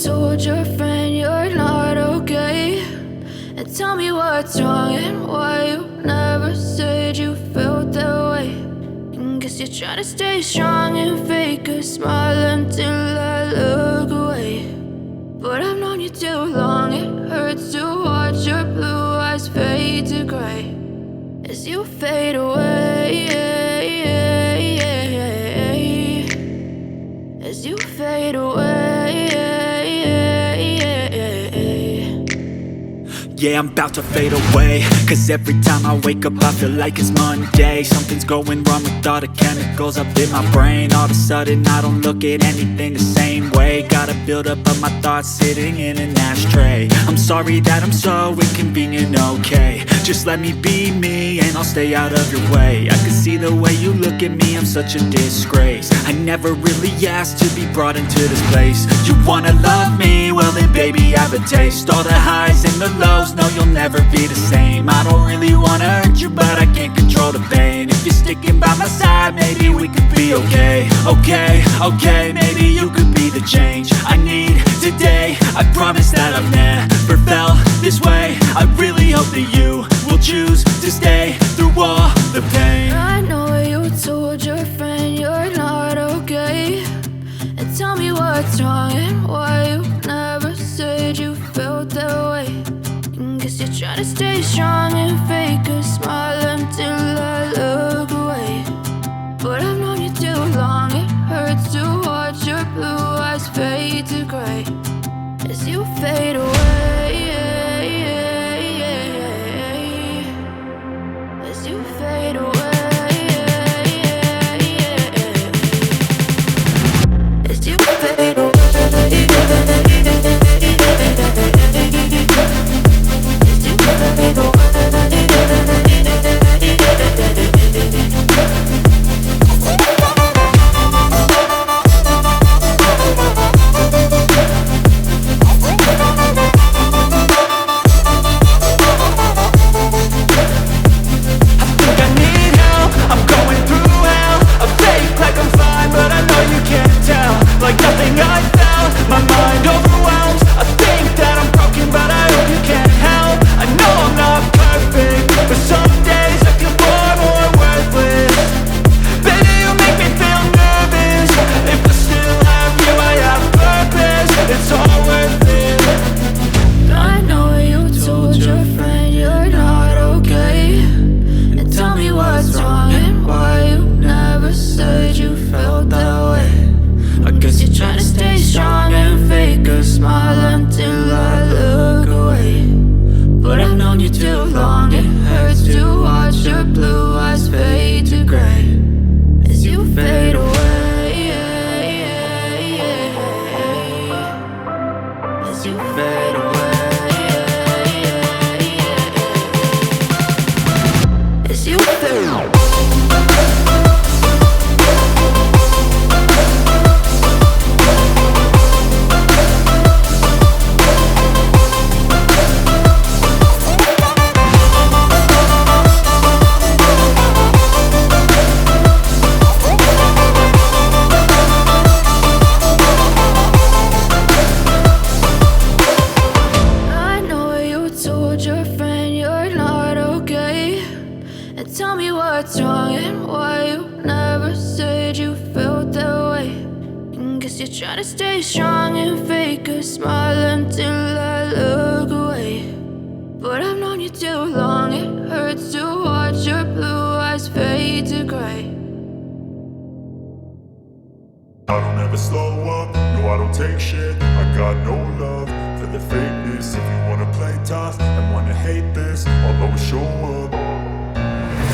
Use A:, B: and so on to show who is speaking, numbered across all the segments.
A: told your friend you're not okay, and tell me what's wrong and why you never said you felt that way. And guess you're trying to stay strong and fake a smile until I look away. But I've known you too long, it hurts to watch your blue eyes fade to gray as you fade away, as you fade away.
B: Yeah, I'm about to fade away, cause every time I wake up I feel like it's Monday. Something's going wrong with all the chemicals up in my brain. All of a sudden I don't look at anything the same way. Gotta build up of my thoughts sitting in an ashtray. I'm sorry that I'm so inconvenient, okay. Just let me be me and I'll stay out of your way. I can see the way you look at me, I'm such a disgrace. I never really asked to be brought into this place. You wanna love me? Well then baby have a taste. All the highs and the lows, no you'll never be the same. I don't really wanna hurt you but I can't control the pain. If you're sticking by my side maybe we could be okay. Okay, maybe you could be the change I need today. I promise that I've never felt this way. I really hope that you will choose to stay through all the pain.
A: I know you told your friend you're not okay, and tell me what's wrong and why you never said you felt that way. And guess you're trying to stay strong and fake a smile until I look away. But I've known you too long, it hurts to watch your blue eyes fade to gray as you fade away, as you fade away, as you fade away. Try to stay strong and fake a smile until I look away. But I've known you too long, it hurts to watch your blue eyes fade to gray.
C: I don't ever slow up, no I don't take shit. I got no love for the fakeness. If you wanna play tough and wanna hate this, I'll always show up.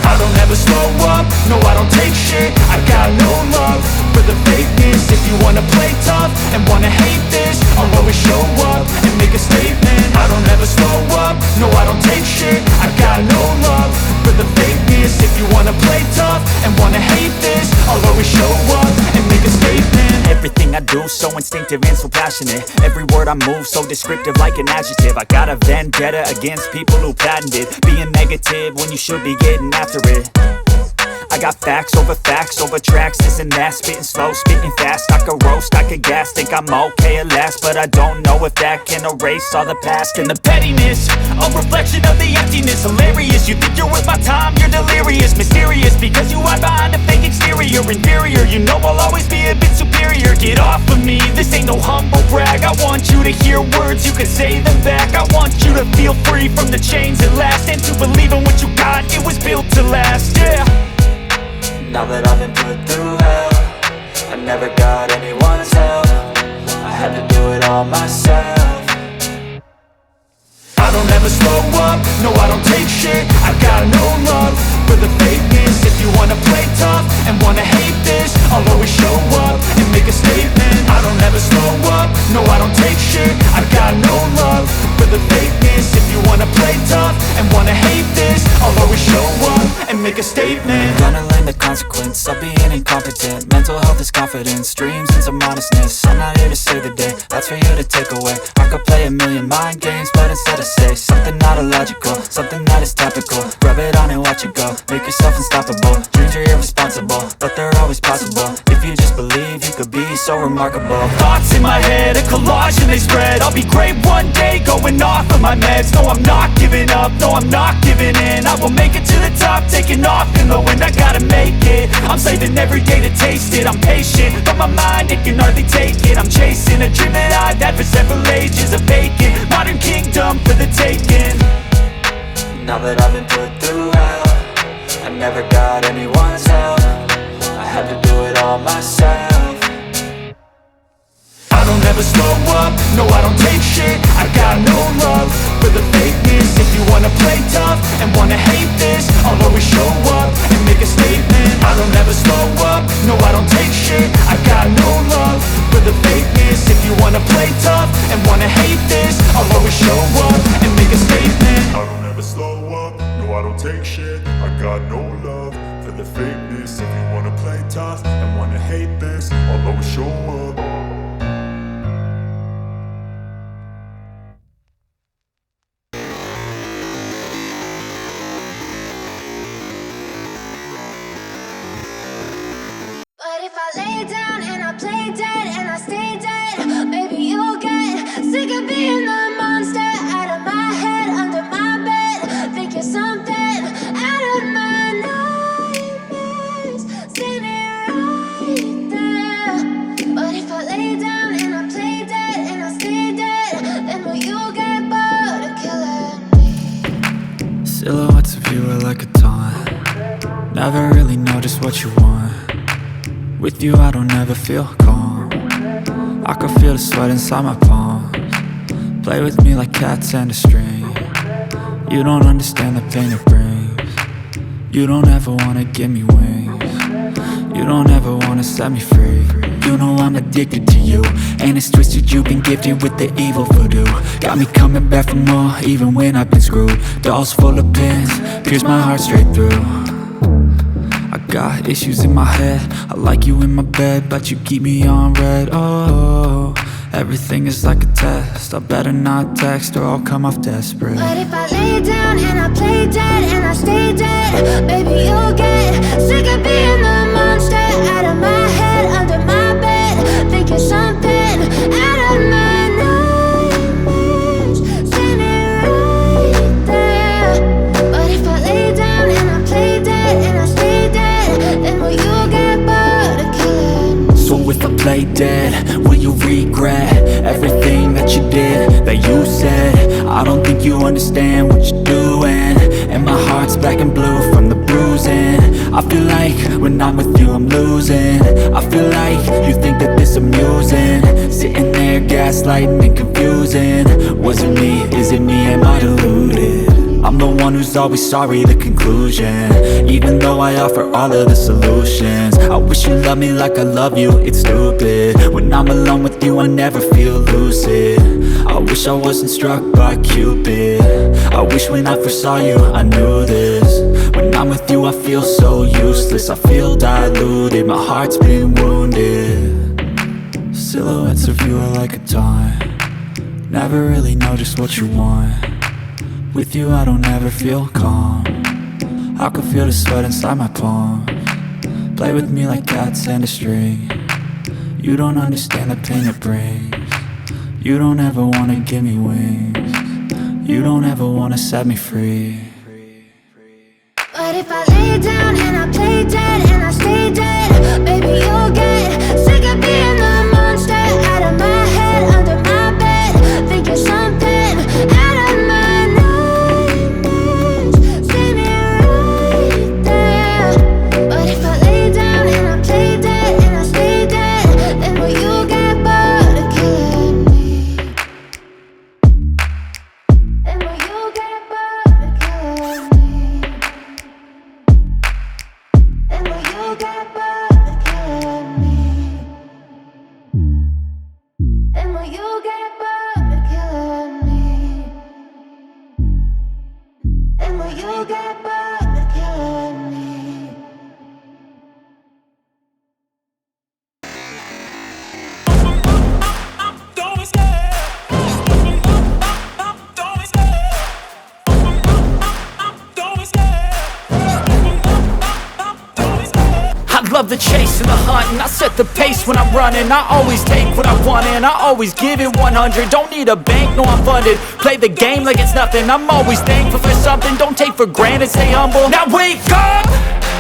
B: I don't ever slow up, no I don't take shit. I got no love for the fakeness. If you wanna play tough and wanna hate this, I'll always show up and make a statement. I don't ever slow up, no I don't take shit. I got no love for the fakeness. If you wanna play tough and wanna hate this, I'll always show up and make a statement. Everything I do so instinctive and so passionate. Every word I move so descriptive like an adjective. I got a vendetta against people who patented being negative when you should be getting after it. I got facts over tracks, this and that. Spitting slow, spitting fast, I could roast, I could gas. Think I'm okay at last, but I don't know if that can erase all the past. And the pettiness, a reflection of the emptiness. Hilarious, you think you're worth my time, you're delirious. Mysterious, because you hide behind a fake exterior. Inferior, you know I'll always be a bit superior. Get off of me, this ain't no humble brag. I want you to hear words, you can say them back. I want you to feel free from the chains at last, and to believe in what you got, it was built to last, yeah.
D: Now that I've been put through hell, I never got anyone's help. I had to do it all myself.
B: I don't ever slow up, no I don't take shit. I got no love for the fakeness. If you wanna play tough and wanna hate this, I'll always show up and make a statement. I don't ever slow up, no I don't take shit. I got no love for the fakeness. If you wanna play tough and wanna hate this, I'll always show up and make a statement.
D: Gonna learn the consequence of being incompetent. Mental health is confidence, dreams and some modestness. I'm not here to save the day, that's for you to take away. I could play a million mind games, but instead of say something not illogical, something that is topical. Rub it on and watch it go, make yourself unstoppable. Dreams are irresponsible, but they're always possible. If you just believe, you could be so remarkable.
B: Thoughts in my head, a collage and they spread. I'll be great one day, going off of my meds. No, I'm not giving up, no, I'm not giving in. I will make it to the top, taking off in the wind. I gotta make it, I'm saving every day to taste it. I'm patient, but my mind, it can hardly take it. I'm chasing a dream that I've had for several ages. A vacant, modern kingdom for the taking.
D: Now that I've been put through hell, I never got anyone's help. I had to do it all myself.
B: I don't ever slow up, no I don't take shit. I got no love for the fakeness. If you wanna play tough and wanna hate this, I'll always show up and make a statement. I don't ever slow up, no I don't take shit. I got no love for the fakeness. If you wanna play tough and wanna hate this, I'll always show up and make a statement.
C: I don't ever slow up, no I don't take shit. I got no love for the fakeness. If you wanna play tough and wanna hate this, I'll always show up.
A: But if I lay down and I play dead and I stay dead, maybe you'll get sick of being the monster out of my head, under my bed. Think you're something out of my nightmares, standing right there. But if I lay down and I play dead and I stay dead, then will you get bored of killing me?
D: Silhouettes of you are like a taunt. Never really know just what you want. With you I don't ever feel calm. I can feel the sweat inside my palms. Play with me like cats and a string. You don't understand the pain it brings. You don't ever wanna give me wings. You don't ever wanna set me free. You know I'm addicted to you, and it's twisted, you've been gifted with the evil voodoo. Got me coming back for more, even when I've been screwed. Dolls full of pins, pierce my heart straight through. I got issues in my head, I like you in my bed, but you keep me on red. Oh, everything is like a test, I better not text or I'll come off desperate.
A: But if I lay down and I play dead and I stay dead, maybe you'll get sick of being the monster out of my head, under my bed. Think you're something out of my nightmares, standing right there. But if I lay down and I play dead and I stay dead, then will you get bored of killing me?
D: So if I play dead, will you regret everything that you did, that you said? I don't think you understand what you're doing, and my heart's black and blue from the bruising. I feel like when I'm with you I'm losing. I feel like you think that this amusing, sitting there gaslighting and confusing. Was it me? Is it me? Am I deluded? I'm the one who's always sorry, the conclusion. Even though I offer all of the solutions, I wish you loved me like I love you, it's stupid. When I'm alone with you I never feel lucid. I wish I wasn't struck by Cupid. I wish when I first saw you I knew this. When I'm with you I feel so useless, I feel diluted, my heart's been wounded. Silhouettes of you are like a taunt. Never really know just what you want. With you I don't ever feel calm. I can feel the sweat inside my palm. Play with me like cats and a string. You don't understand the pain it brings. You don't ever wanna give me wings. You don't ever wanna set me free.
A: But if I lay down and I play dead and I stay dead, baby, you'll get sick of being the monster out of my head, under my bed, thinking something out of my nightmares. See me right there. But if I lay down and I play dead and I stay dead, then will you get bored of killing me? Then will you get bored of killing me? And will you get bored of killing me? And will you get bored of killing me? And will you get bored of killing me?
D: I love the chase and the hunt, and I set the pace when I'm running. I always take what I want and I always give it 100. Don't need a bank, no I'm funded. Play the game like it's nothing. I'm always thankful for something. Don't take for granted, stay humble. Now wake up!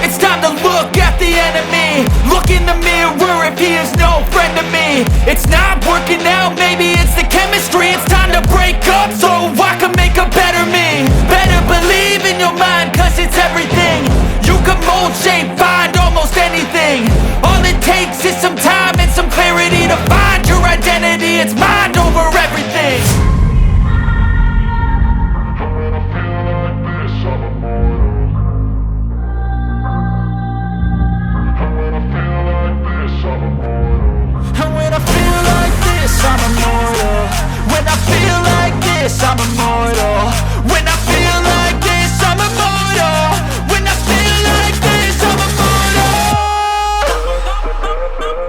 D: It's time to look at the enemy. Look in the mirror if he is no friend to me. It's not working out, maybe it's the chemistry. It's time to break up so I can make a better me. Better believe in your mind, cause it's everything. You can mold, shape, find almost anything. All it takes is some time and some clarity to find your identity. It's mind over everything. And when I feel like this, I'm immortal. When I feel like this, I'm immortal. When I feel like this, I'm immortal. When I feel like this, I'm immortal.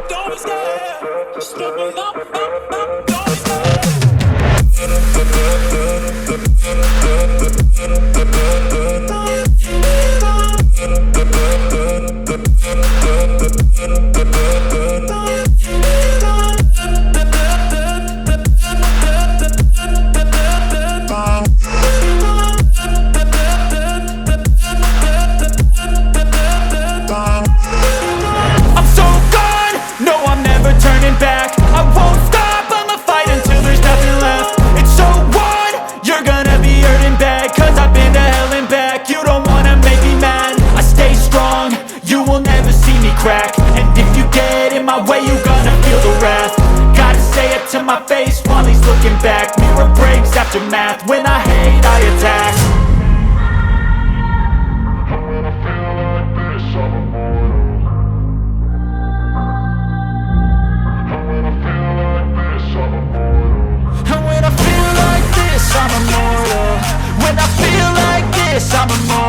D: Don't be scared. Just open up. Don't be I'm so gone, no I'm never turning back. I won't stop, I'ma fight until there's nothing left. It's so on, you're gonna be hurting bad, cause I've been to hell and back. You don't wanna make me mad, I stay strong, you will never see me crack. And if you get in my way, you gonna feel the wrath. Gotta say it to my face while he's looking back. Mirror breaks after math, when I hate I attack. And when I feel like this, I'm immortal. When I feel like this, I'm immortal.